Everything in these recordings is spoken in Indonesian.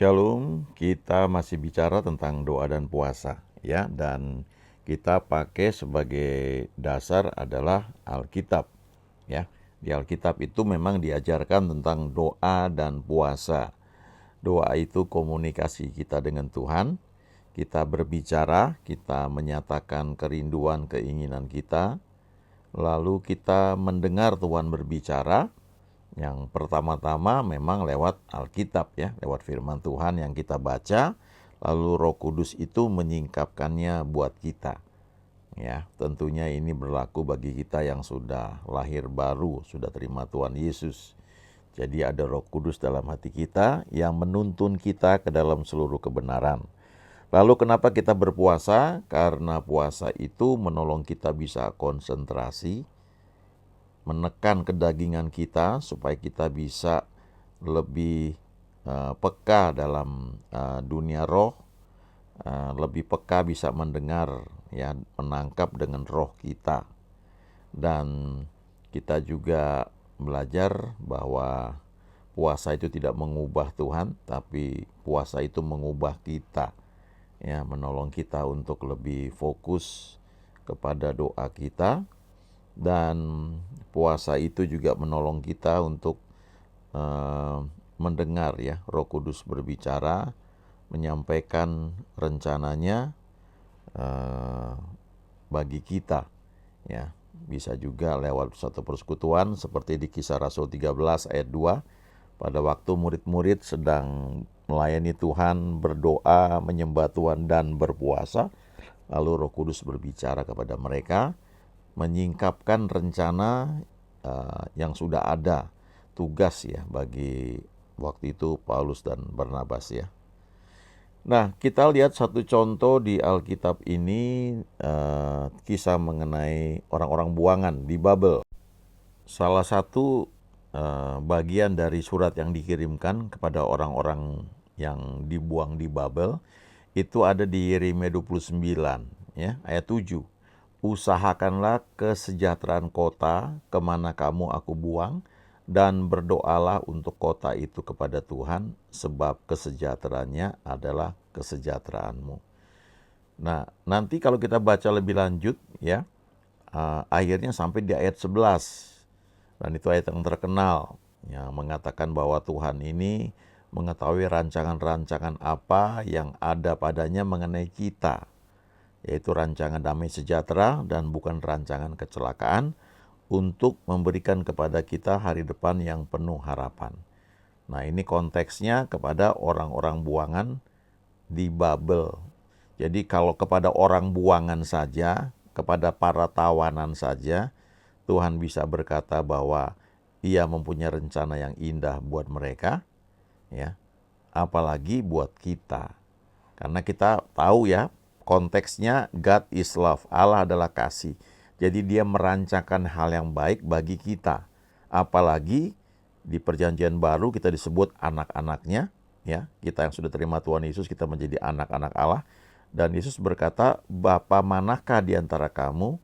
Shalom, kita masih bicara tentang doa dan puasa ya, dan kita pakai sebagai dasar adalah Alkitab ya. Di Alkitab itu memang diajarkan tentang doa dan puasa. Doa itu komunikasi kita dengan Tuhan. Kita berbicara, kita menyatakan kerinduan, keinginan kita. Lalu kita mendengar Tuhan berbicara. Yang pertama-tama memang lewat Alkitab ya, lewat firman Tuhan yang kita baca, lalu Roh Kudus itu menyingkapkannya buat kita. Ya, tentunya ini berlaku bagi kita yang sudah lahir baru, sudah terima Tuhan Yesus. Jadi ada Roh Kudus dalam hati kita yang menuntun kita ke dalam seluruh kebenaran. Lalu kenapa kita berpuasa? Karena puasa itu menolong kita bisa konsentrasi, menekan kedagingan kita supaya kita bisa lebih peka dalam dunia roh, lebih peka bisa mendengar ya, menangkap dengan roh kita. Dan kita juga belajar bahwa puasa itu tidak mengubah Tuhan, tapi puasa itu mengubah kita ya, menolong kita untuk lebih fokus kepada doa kita. Dan puasa itu juga menolong kita untuk mendengar ya, Roh Kudus berbicara, menyampaikan rencananya bagi kita ya. Bisa juga lewat satu persekutuan seperti di Kisah Rasul 13 ayat 2, pada waktu murid-murid sedang melayani Tuhan, berdoa, menyembah Tuhan dan berpuasa, lalu Roh Kudus berbicara kepada mereka, menyingkapkan rencana yang sudah ada, tugas ya bagi waktu itu Paulus dan Barnabas ya. Nah, kita lihat satu contoh di Alkitab ini, kisah mengenai orang-orang buangan di Babel. Salah satu bagian dari surat yang dikirimkan kepada orang-orang yang dibuang di Babel itu ada di Yeremia 29 ya, ayat 7. Usahakanlah kesejahteraan kota kemana kamu aku buang, dan berdoalah untuk kota itu kepada Tuhan, sebab kesejahteraannya adalah kesejahteraanmu. Nah, nanti kalau kita baca lebih lanjut ya, akhirnya sampai di ayat 11. Dan itu ayat yang terkenal yang mengatakan bahwa Tuhan ini mengetahui rancangan-rancangan apa yang ada padanya mengenai kita, yaitu rancangan damai sejahtera dan bukan rancangan kecelakaan, untuk memberikan kepada kita hari depan yang penuh harapan. Nah, ini konteksnya kepada orang-orang buangan di Babel. Jadi kalau kepada orang buangan saja, kepada para tawanan saja, Tuhan bisa berkata bahwa Ia mempunyai rencana yang indah buat mereka, ya. Apalagi buat kita. Karena kita tahu ya, konteksnya God is love, Allah adalah kasih. Jadi Dia merancangkan hal yang baik bagi kita. Apalagi di perjanjian baru kita disebut anak-anaknya, ya. Kita yang sudah terima Tuhan Yesus, kita menjadi anak-anak Allah. Dan Yesus berkata, Bapa manakah di antara kamu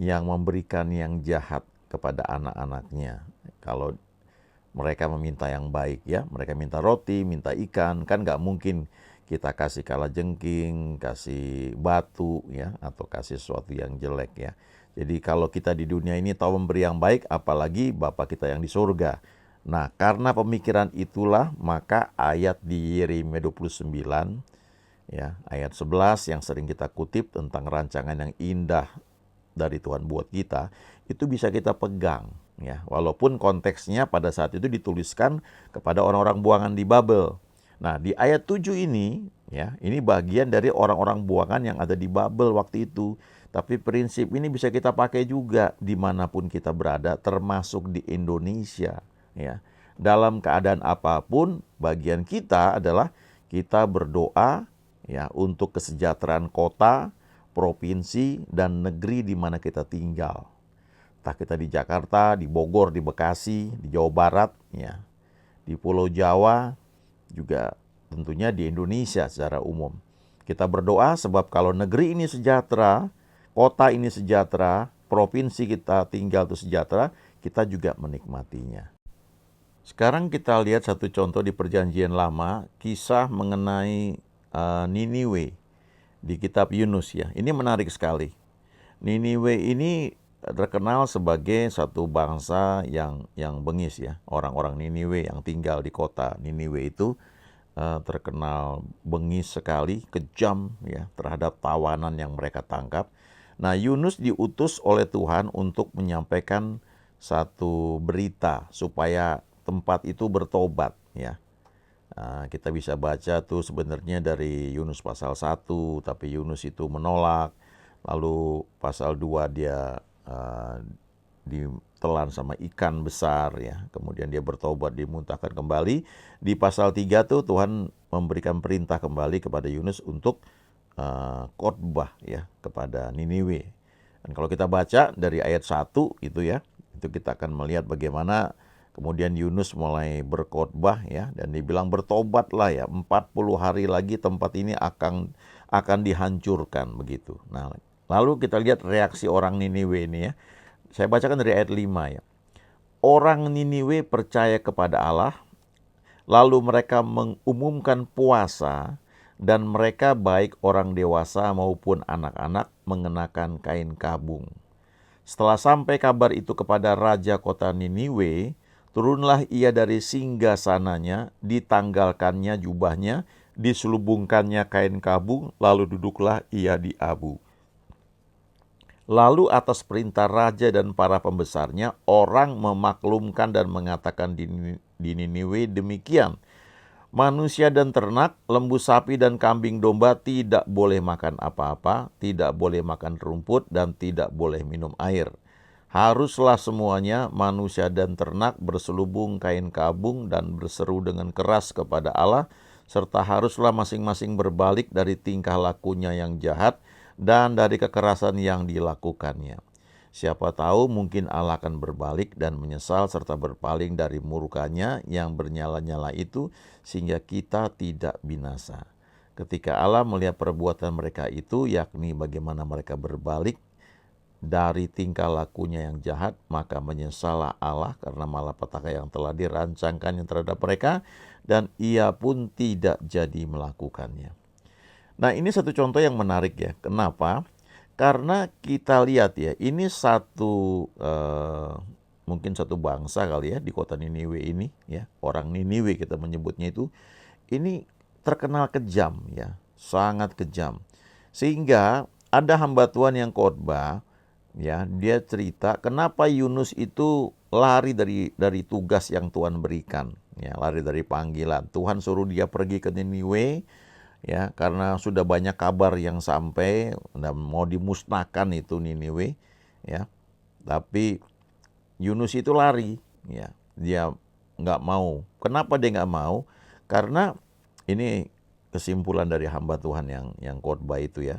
yang memberikan yang jahat kepada anak-anaknya? Kalau mereka meminta yang baik ya, mereka minta roti, minta ikan, kan nggak mungkin kita kasih kalajengking, kasih batu ya, atau kasih sesuatu yang jelek ya. Jadi kalau kita di dunia ini tahu memberi yang baik, apalagi Bapa kita yang di surga. Nah, karena pemikiran itulah, maka ayat di Yeremia 29 ya, ayat 11 yang sering kita kutip tentang rancangan yang indah dari Tuhan buat kita, itu bisa kita pegang ya, walaupun konteksnya pada saat itu dituliskan kepada orang-orang buangan di Babel. Nah, di ayat 7 ini ya, ini bagian dari orang-orang buangan yang ada di Babel waktu itu. Tapi prinsip ini bisa kita pakai juga dimanapun kita berada, termasuk di Indonesia ya. Dalam keadaan apapun, bagian kita adalah kita berdoa ya untuk kesejahteraan kota, provinsi, dan negeri di mana kita tinggal. Entah kita di Jakarta, di Bogor, di Bekasi, di Jawa Barat, ya, di Pulau Jawa, juga tentunya di Indonesia secara umum. Kita berdoa sebab kalau negeri ini sejahtera, kota ini sejahtera, provinsi kita tinggal itu sejahtera, kita juga menikmatinya. Sekarang kita lihat satu contoh di Perjanjian Lama, kisah mengenai Niniwe di kitab Yunus ya. Ini menarik sekali. Niniwe ini terkenal sebagai satu bangsa yang bengis ya. Orang-orang Niniwe yang tinggal di kota Niniwe itu terkenal bengis sekali, kejam ya terhadap tawanan yang mereka tangkap. Nah, Yunus diutus oleh Tuhan untuk menyampaikan satu berita supaya tempat itu bertobat ya. Nah, kita bisa baca tuh sebenarnya dari Yunus pasal 1, tapi Yunus itu menolak. Lalu pasal 2 dia ditelan sama ikan besar ya. Kemudian dia bertobat, dimuntahkan kembali. Di pasal 3 tuh Tuhan memberikan perintah kembali kepada Yunus untuk khotbah ya kepada Niniwe. Dan kalau kita baca dari ayat 1 itu ya, itu kita akan melihat bagaimana kemudian Yunus mulai berkhotbah ya, dan dibilang bertobatlah ya, 40 hari lagi tempat ini akan dihancurkan begitu. Nah, lalu kita lihat reaksi orang Niniwe ini ya. Saya bacakan dari ayat 5 ya. Orang Niniwe percaya kepada Allah, lalu mereka mengumumkan puasa, dan mereka baik orang dewasa maupun anak-anak mengenakan kain kabung. Setelah sampai kabar itu kepada raja kota Niniwe, turunlah ia dari singgasananya, ditanggalkannya jubahnya, diselubungkannya kain kabung, lalu duduklah ia di abu. Lalu atas perintah raja dan para pembesarnya, orang memaklumkan dan mengatakan di Niniwe demikian. Manusia dan ternak, lembu sapi dan kambing domba tidak boleh makan apa-apa, tidak boleh makan rumput, dan tidak boleh minum air. Haruslah semuanya, manusia dan ternak, berselubung kain kabung dan berseru dengan keras kepada Allah, serta haruslah masing-masing berbalik dari tingkah lakunya yang jahat dan dari kekerasan yang dilakukannya. Siapa tahu mungkin Allah akan berbalik dan menyesal serta berpaling dari murkanya yang bernyala-nyala itu sehingga kita tidak binasa. Ketika Allah melihat perbuatan mereka itu, yakni bagaimana mereka berbalik dari tingkah lakunya yang jahat, maka menyesallah Allah karena malapetaka yang telah dirancangkannya terhadap mereka, dan ia pun tidak jadi melakukannya. Nah, ini satu contoh yang menarik ya. Kenapa? Karena kita lihat ya, ini mungkin satu bangsa kali ya di kota Niniwe ini ya. Orang Niniwe kita menyebutnya itu, ini terkenal kejam ya, sangat kejam. Sehingga ada hamba Tuhan yang khotbah ya, dia cerita kenapa Yunus itu lari dari tugas yang Tuhan berikan ya, lari dari panggilan. Tuhan suruh dia pergi ke Niniwe ya, karena sudah banyak kabar yang sampai dan mau dimusnahkan itu Niniwe ya. Tapi Yunus itu lari ya, dia nggak mau. Kenapa dia nggak mau? Karena ini kesimpulan dari hamba Tuhan yang khotbah itu ya.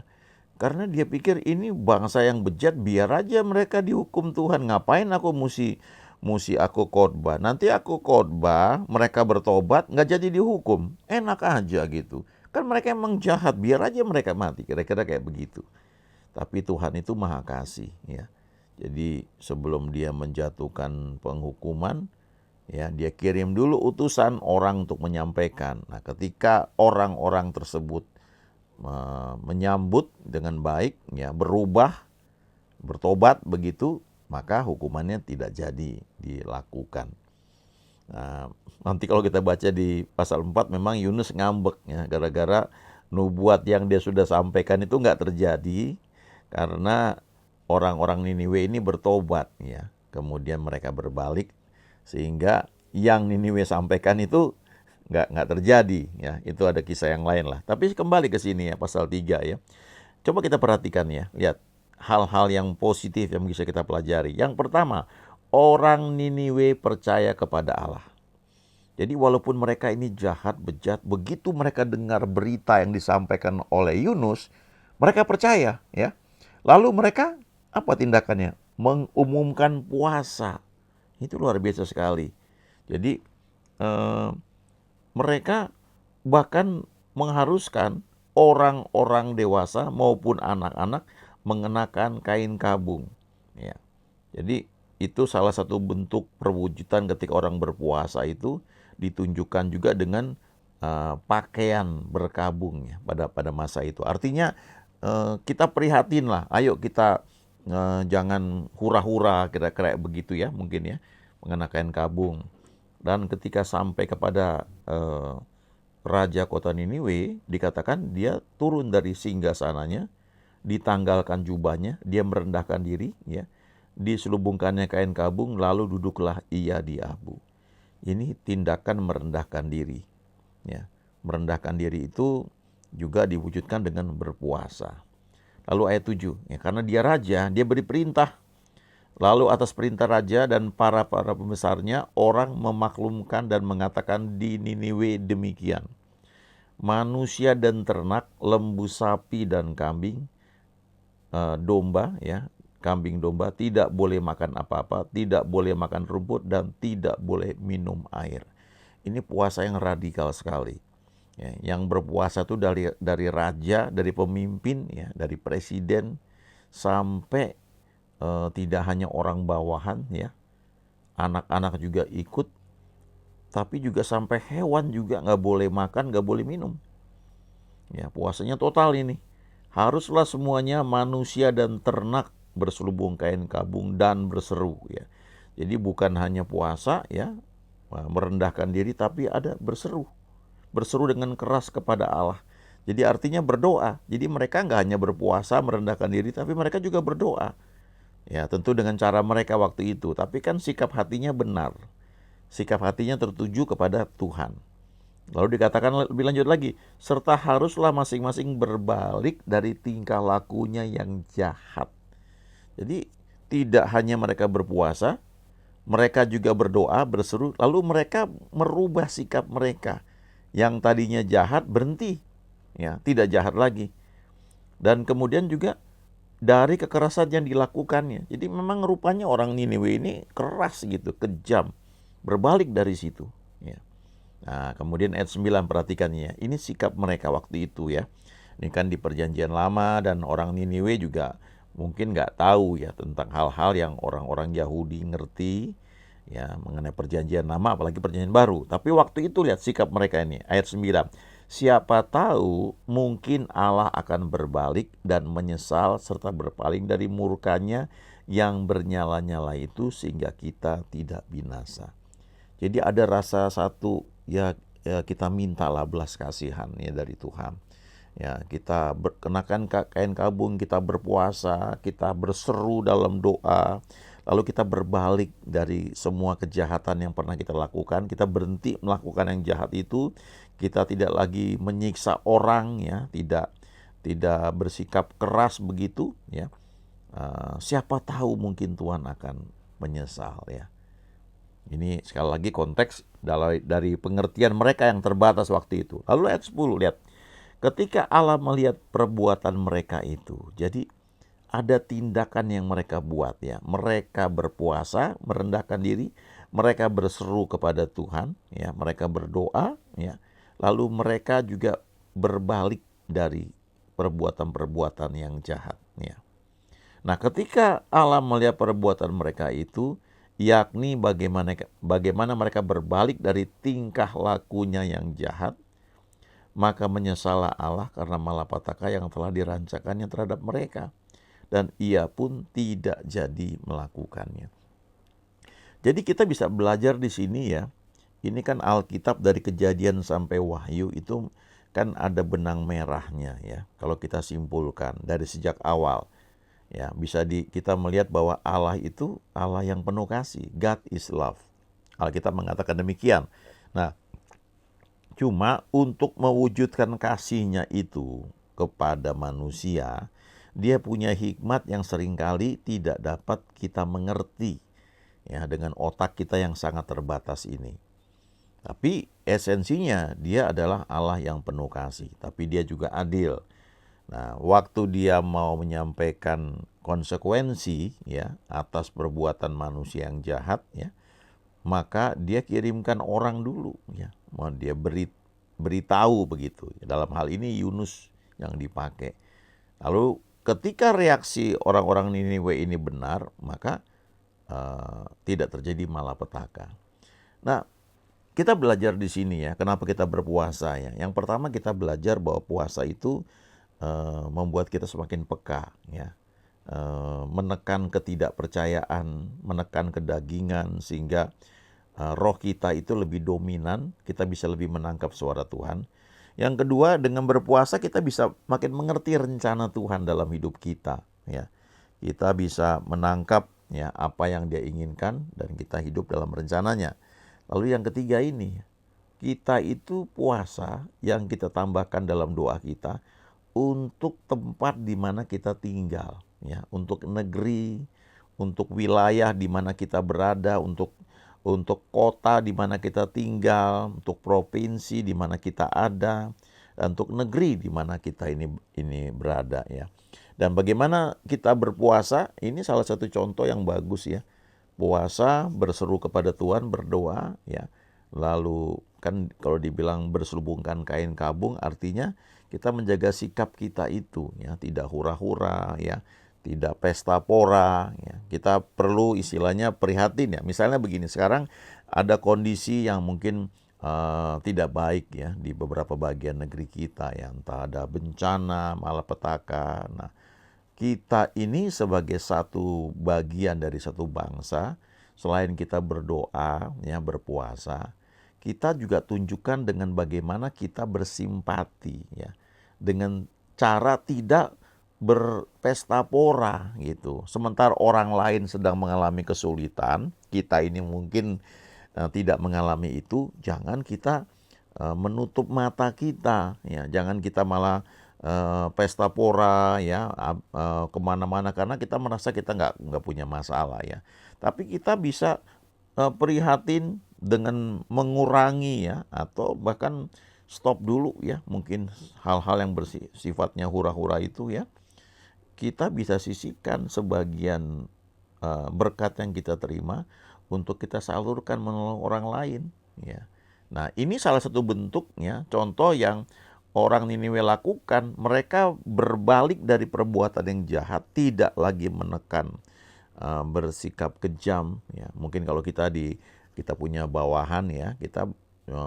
Karena dia pikir ini bangsa yang bejat, biar aja mereka dihukum Tuhan. Ngapain aku mesti aku khotbah? Nanti aku khotbah, mereka bertobat, nggak jadi dihukum. Enak aja gitu. Kan mereka emang jahat, biar aja mereka mati. Kira-kira kayak begitu. Tapi Tuhan itu maha kasih ya. Jadi sebelum dia menjatuhkan penghukuman, ya dia kirim dulu utusan orang untuk menyampaikan. Nah, ketika orang-orang tersebut menyambut dengan baik, ya berubah, bertobat begitu, maka hukumannya tidak jadi dilakukan. Nah, nanti kalau kita baca di pasal 4 memang Yunus ngambek ya, gara-gara nubuat yang dia sudah sampaikan itu nggak terjadi karena orang-orang Niniwe ini bertobat ya. Kemudian mereka berbalik sehingga yang Niniwe sampaikan itu nggak terjadi ya. Itu ada kisah yang lain lah. Tapi kembali ke sini ya, pasal 3 ya. Coba kita perhatikan ya, lihat hal-hal yang positif yang bisa kita pelajari. Yang pertama, orang Niniwe percaya kepada Allah. Jadi walaupun mereka ini jahat, bejat, begitu mereka dengar berita yang disampaikan oleh Yunus, mereka percaya ya. Lalu mereka apa tindakannya? Mengumumkan puasa. Itu luar biasa sekali. Jadi mereka bahkan mengharuskan orang-orang dewasa maupun anak-anak mengenakan kain kabung. Ya. Jadi itu salah satu bentuk perwujudan ketika orang berpuasa itu ditunjukkan juga dengan pakaian berkabung ya pada masa itu. Artinya kita prihatin lah, ayo kita jangan hura-hura kira-kira begitu ya mungkin ya, mengenakan kabung. Dan ketika sampai kepada raja kota Niniwe, dikatakan dia turun dari singgasananya, ditanggalkan jubahnya, dia merendahkan diri ya, diselubungkannya kain kabung, lalu duduklah ia di abu. Ini tindakan merendahkan diri ya. Merendahkan diri itu juga diwujudkan dengan berpuasa. Lalu ayat 7, ya, karena dia raja, dia beri perintah. Lalu atas perintah raja dan para pembesarnya, orang memaklumkan dan mengatakan di Niniwe demikian. Manusia dan ternak, lembu, sapi dan kambing, domba ya, kambing domba tidak boleh makan apa-apa, tidak boleh makan rumput dan tidak boleh minum air. Ini puasa yang radikal sekali. Ya, yang berpuasa itu dari raja, dari pemimpin, ya, dari presiden sampai tidak hanya orang bawahan, ya, anak-anak juga ikut, tapi juga sampai hewan juga nggak boleh makan, nggak boleh minum. Ya, puasanya total ini. Haruslah semuanya manusia dan ternak berselubung kain kabung dan berseru. Ya, jadi bukan hanya puasa, ya, merendahkan diri, tapi ada berseru. Berseru dengan keras kepada Allah. Jadi artinya berdoa. Jadi mereka nggak hanya berpuasa, merendahkan diri, tapi mereka juga berdoa. Ya, tentu dengan cara mereka waktu itu. Tapi kan sikap hatinya benar. Sikap hatinya tertuju kepada Tuhan. Lalu dikatakan lebih lanjut lagi, serta haruslah masing-masing berbalik dari tingkah lakunya yang jahat. Jadi tidak hanya mereka berpuasa, mereka juga berdoa, berseru, lalu mereka merubah sikap mereka. Yang tadinya jahat berhenti, ya, tidak jahat lagi. Dan kemudian juga dari kekerasan yang dilakukannya. Jadi memang rupanya orang Niniwe ini keras gitu, kejam. Berbalik dari situ, ya. Nah, kemudian ayat 9 perhatikannya. Ini sikap mereka waktu itu ya. Ini kan di perjanjian lama dan orang Niniwe juga mungkin nggak tahu ya tentang hal-hal yang orang-orang Yahudi ngerti ya mengenai perjanjian lama apalagi perjanjian baru. Tapi waktu itu lihat sikap mereka ini. Ayat 9. Siapa tahu mungkin Allah akan berbalik dan menyesal serta berpaling dari murkanya yang bernyala-nyala itu sehingga kita tidak binasa. Jadi ada rasa satu ya kita mintalah belas kasihan ya dari Tuhan. Ya, kita kenakan kain kabung, kita berpuasa, kita berseru dalam doa, lalu kita berbalik dari semua kejahatan yang pernah kita lakukan, kita berhenti melakukan yang jahat itu, kita tidak lagi menyiksa orang ya, tidak bersikap keras begitu ya. Siapa tahu mungkin Tuhan akan menyesal ya. Ini sekali lagi konteks dari pengertian mereka yang terbatas waktu itu. Lalu ayat 10 lihat. Ketika Allah melihat perbuatan mereka itu, jadi ada tindakan yang mereka buat ya. Mereka berpuasa, merendahkan diri, mereka berseru kepada Tuhan, ya, mereka berdoa, ya. Lalu mereka juga berbalik dari perbuatan-perbuatan yang jahat, ya. Nah, ketika Allah melihat perbuatan mereka itu, yakni bagaimana mereka berbalik dari tingkah lakunya yang jahat, maka menyesallah Allah karena malapetaka yang telah dirancakannya terhadap mereka. Dan ia pun tidak jadi melakukannya. Jadi kita bisa belajar di sini ya. Ini kan Alkitab dari Kejadian sampai Wahyu itu kan ada benang merahnya ya. Kalau kita simpulkan dari sejak awal. Ya, bisa kita melihat bahwa Allah itu Allah yang penuh kasih. God is love. Alkitab mengatakan demikian. Nah, cuma untuk mewujudkan kasihnya itu kepada manusia, dia punya hikmat yang seringkali tidak dapat kita mengerti ya dengan otak kita yang sangat terbatas ini. Tapi esensinya dia adalah Allah yang penuh kasih, tapi dia juga adil. Nah, waktu dia mau menyampaikan konsekuensi ya atas perbuatan manusia yang jahat ya, maka dia kirimkan orang dulu ya. Mau dia beritahu begitu. Dalam hal ini Yunus yang dipakai. Lalu ketika reaksi orang-orang Niniwe ini benar, maka tidak terjadi malapetaka. Nah, kita belajar di sini ya, kenapa kita berpuasa ya. Yang pertama kita belajar bahwa puasa itu membuat kita semakin peka ya. Menekan ketidakpercayaan, menekan kedagingan, sehingga roh kita itu lebih dominan, kita bisa lebih menangkap suara Tuhan. Yang kedua, dengan berpuasa kita bisa makin mengerti rencana Tuhan dalam hidup kita ya. Kita bisa menangkap ya apa yang Dia inginkan dan kita hidup dalam rencananya. Lalu yang ketiga ini, kita itu puasa yang kita tambahkan dalam doa kita untuk tempat di mana kita tinggal ya, untuk negeri, untuk wilayah di mana kita berada, untuk kota di mana kita tinggal, untuk provinsi di mana kita ada, dan untuk negeri di mana kita ini berada ya. Dan bagaimana kita berpuasa, ini salah satu contoh yang bagus ya. Puasa, berseru kepada Tuhan, berdoa ya. Lalu kan kalau dibilang berselubungkan kain kabung, artinya kita menjaga sikap kita itu ya, tidak hura-hura ya, tidak pesta pora ya. Kita perlu istilahnya prihatin ya. Misalnya begini, sekarang ada kondisi yang mungkin tidak baik ya di beberapa bagian negeri kita ya, entah ada bencana, malapetaka. Nah, kita ini sebagai satu bagian dari satu bangsa, selain kita berdoa, ya berpuasa, kita juga tunjukkan dengan bagaimana kita bersimpati, ya, dengan cara tidak berpesta pora gitu. Sementara orang lain sedang mengalami kesulitan, kita ini mungkin tidak mengalami itu. Jangan kita menutup mata kita, ya, jangan kita malah pesta pora ya, kemana-mana karena kita merasa kita nggak punya masalah ya. Tapi kita bisa prihatin dengan mengurangi ya, atau bahkan stop dulu ya, mungkin hal-hal yang bersifatnya hura-hura itu ya, kita bisa sisihkan sebagian berkat yang kita terima untuk kita salurkan menolong orang lain ya. Nah, ini salah satu bentuknya, contoh yang orang Niniwe lakukan. Mereka berbalik dari perbuatan yang jahat, tidak lagi menekan, bersikap kejam ya. Mungkin kalau kita punya bawahan ya, kita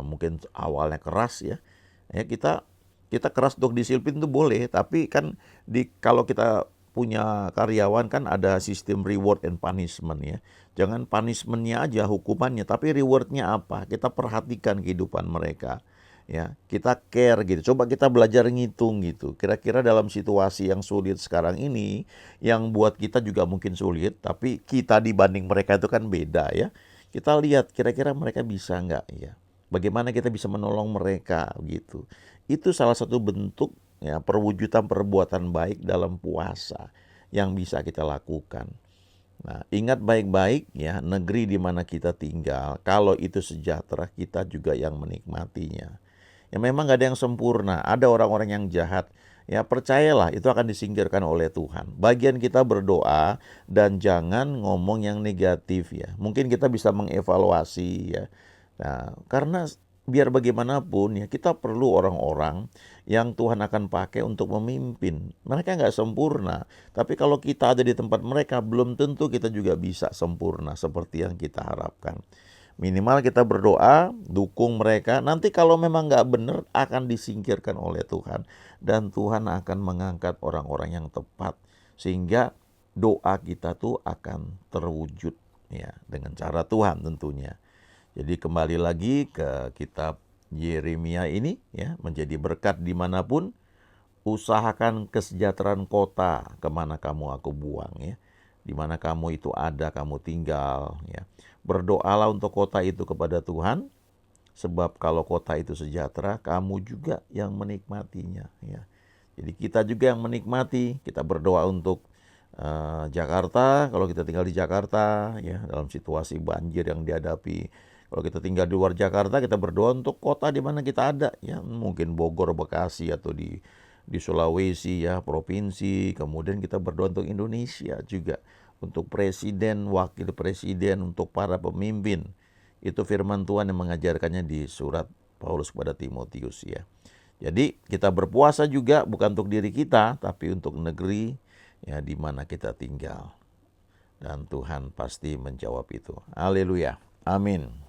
mungkin awalnya keras ya. Ya kita keras untuk disiplin itu boleh, tapi kan kalau kita punya karyawan kan ada sistem reward and punishment ya. Jangan punishmentnya aja, hukumannya, tapi rewardnya apa? Kita perhatikan kehidupan mereka. Ya, kita care gitu. Coba kita belajar ngitung gitu. Kira-kira dalam situasi yang sulit sekarang ini, yang buat kita juga mungkin sulit, tapi kita dibanding mereka itu kan beda ya. Kita lihat kira-kira mereka bisa nggak ya. Bagaimana kita bisa menolong mereka gitu. Itu salah satu bentuk ya perwujudan perbuatan baik dalam puasa yang bisa kita lakukan. Nah, ingat baik-baik ya, negeri di mana kita tinggal, kalau itu sejahtera, kita juga yang menikmatinya. Ya memang gak ada yang sempurna, ada orang-orang yang jahat. Ya percayalah itu akan disingkirkan oleh Tuhan. Bagian kita berdoa dan jangan ngomong yang negatif ya. Mungkin kita bisa mengevaluasi ya. Nah, karena biar bagaimanapun ya kita perlu orang-orang yang Tuhan akan pakai untuk memimpin. Mereka nggak sempurna, tapi kalau kita ada di tempat mereka, belum tentu kita juga bisa sempurna seperti yang kita harapkan. Minimal kita berdoa, dukung mereka. Nanti kalau memang nggak benar, akan disingkirkan oleh Tuhan. Dan Tuhan akan mengangkat orang-orang yang tepat. Sehingga doa kita tuh akan terwujud ya dengan cara Tuhan tentunya. Jadi kembali lagi ke kitab Yeremia ini ya, menjadi berkat dimanapun, usahakan kesejahteraan kota kemana kamu aku buang ya. Di mana kamu itu ada, kamu tinggal ya. Berdoalah untuk kota itu kepada Tuhan, sebab kalau kota itu sejahtera, kamu juga yang menikmatinya ya. Jadi kita juga yang menikmati. Kita berdoa untuk Jakarta, kalau kita tinggal di Jakarta ya, dalam situasi banjir yang dihadapi. Kalau kita tinggal di luar Jakarta, kita berdoa untuk kota di mana kita ada ya, mungkin Bogor, Bekasi, atau di Sulawesi ya, provinsi. Kemudian kita berdoa untuk Indonesia juga, untuk presiden, wakil presiden, untuk para pemimpin. Itu firman Tuhan yang mengajarkannya di surat Paulus kepada Timotius ya. Jadi kita berpuasa juga bukan untuk diri kita, tapi untuk negeri ya di mana kita tinggal. dan Tuhan pasti menjawab itu. Haleluya. Amin.